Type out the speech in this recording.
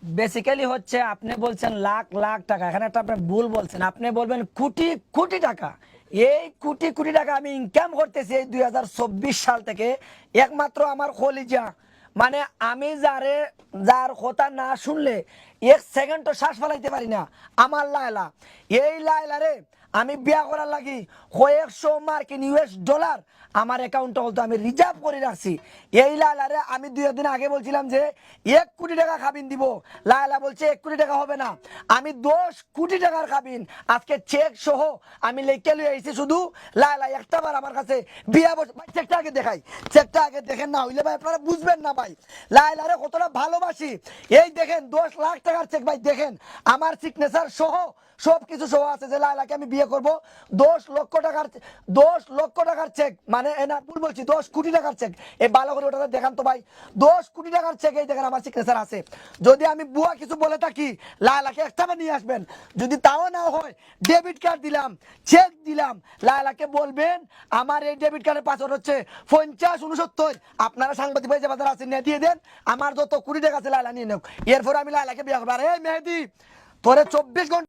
Basically হচ্ছে আপনি বলছেন লাখ লাখ টাকা, এখানে একটা আপনি ভুল বলছেন। আপনি বলবেন কোটি কোটি টাকা। এই কোটি কোটি টাকা আমি ইনকাম করতেছি এই 2024 সাল থেকে, একমাত্র আমার কলিজা, মানে আমি যার কথা না শুনলে এক সেকেন্ড তো শ্বাস ফেলাইতে পারি না, আমার লায়লা। এই লায়লারে আমি বিয়া করার লাগি কয়েকশো মার্কিন US ডলার আমার অ্যাকাউন্টে হতো আমি রিজার্ভ করে রাখছি। এই লায়লারে আমি 2 দিন আগে বলছিলাম যে 1 কোটি টাকা খাবিন দিব, লায়লা বলছে 1 কোটি টাকা হবে না, আমি 10 কোটি টাকার খাবিন আজকে চেক সহ আমি লেখে লয়ে আইছি। শুধু লায়লা একটা বার আমার কাছে বিয়া বসে, ভাই চেকটা আগে দেখাই, চেকটা আগে দেখেন, না হইলে ভাই আপনারা বুঝবেন না ভাই লায়লারে কতটা ভালোবাসি। এই দেখেন 10 লাখ টাকার চেক, ভাই দেখেন আমার সিগনেচার সহ সব কিছু সহ আছে যে লায়লাকে আমি বিয়ে করব। 10 লক্ষ টাকার চেক, মানে না ভুল বলছি, 10 কোটি টাকার চেক। এই ভালো করে ওটা দেখান তো ভাই, 10 কোটি টাকার চেক এই দেখেন আমার সিগনেচার আছে। যদি আমি বুয়া কিছু বলে থাকি লায়লাকে একটা নিয়ে আসবেন, যদি তাও না হয় ডেবিট কার্ড দিলাম, চেক দিলাম, লায়লাকে বলবেন আমার এই ডেবিট কার্ডের পাসওয়ার্ড হচ্ছে 5069, আপনারা সাংবাদিক ভাই যে বাজার আছে নিয়ে দিয়ে দেন, আমার যত কোটি টাকা আছে লায়লা নিয়ে নেব, এরপর আমি লায়লাকে বিয়ে করবো। আরে মেহেদি, তোরে 24 ঘন্টা